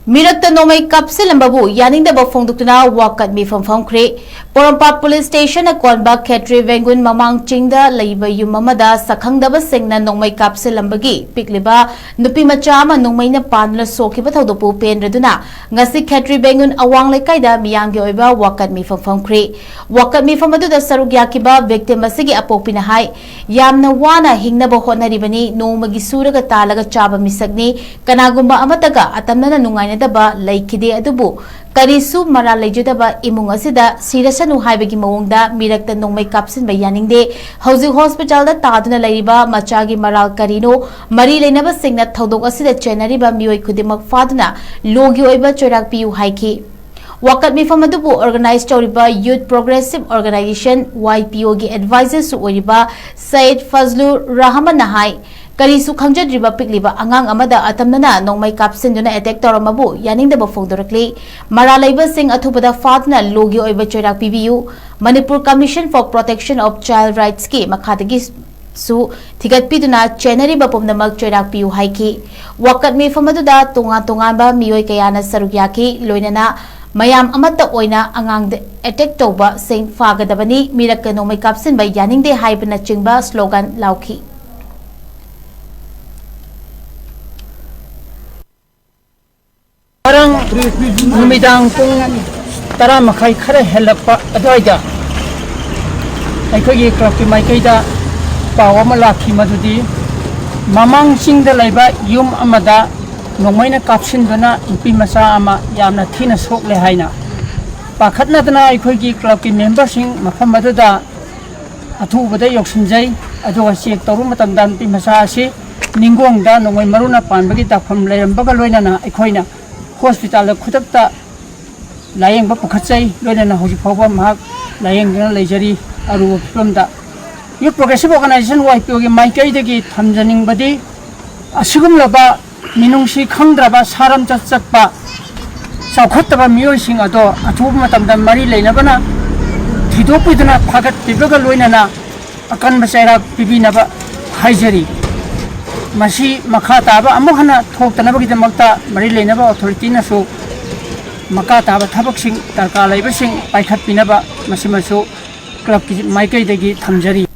Merakta Nongmei Kapchinlambabu Yaningdaba Phongdoktuna Wakat Mepham Phamkhre Porampa Police Station Akonba Khetri Vengun Mamang Chingda Laiba Yumamada Sakhangdaba Singna Nongmei Kapchinlambagi Pikliba Nupi Machama Nongmei na Panla Sokiba Thodopu Penraduna Ngasi Khetri Vengun Awang Lekaida Miyamgi Oiba Wakat Mepham Phamkhre Wakat Mepham aduda Sarugyakiba victim asigi apokpina hai Yamna wana hingnaba hotnaribani Nongmagi suraga talaga chaba misagni Kanagumba amataga atamna nungaina daba laikide adubu karisu mara lejdaba imung asida sirasanu haibagi mawongda Merakta Nongmei Kapchinlambabu Yaningde hauji hospital da taduna laiba machagi maral karino mari leinaba singna thodok asida chenariba mioi khudimak faduna logi oiba chorak piu haiki Wakat Mepham adubu organize tawriba Youth Progressive Organization YPO gi advisors oiba Said Fazlur Rahman nahai Karisu Khangjadriba Pikliba Angang Amada Atamnana Nongmei Kapchinlambabu attack Toramabu Yaningdaba Phongdoktuna Maralaiba Singh Athubada Fatna Logi Oiba Chorak PBU Manipur Commission for Protection of Child Rights ki Makhadagi Su Thigat Piduna Chenariba Pomnamak Chorak Piu Haiki Wakat Mepham aduda Tunga Mioi Kayana Sarugyaki Loinana Mayam Amata Oina Angang attack Toba Singh Fagadabani Merakta Nongmei Kapchinlambabu Yaningde Haibana Chingba slogan Lauki Parang numidang kung tara makai khare helapa adwaida aikoi club ki maikaida pawa malaki madudi mamang singda laiba yum amada nongmaina kapchinbana ipi masa ama yamna thina sokle haina pakhatna dana aikoi ki club ki member sing mafam maduda athubada yoksinjai aduga check toru matam dan pi masa asi ningongda nongmai maruna panbagi takpham lerambaga loinana aikoina Hospital Kutakta Laying Bapukatsai, Lodana Hojipova Mark, Laying Lajari, Aru from the Youth Progressive Organization, YPO, Maikaidagi, Tanzaning Badi, Asugum Laba, Minungsi Kandraba, Saram Chatsakpa, Saukotaba Musing Ado, Atumatam, the Mari Lanabana, Tidopidana, Pagat, Pibaga Luinana, Akan Basara, Pibinaba, Hajari. Masi makataba amuhana thoktanabagi damakta mari leinaba authority na so makataba thabaksing tarka laibasing paikhat pinaba masimasu club ki maikai dagi thamjari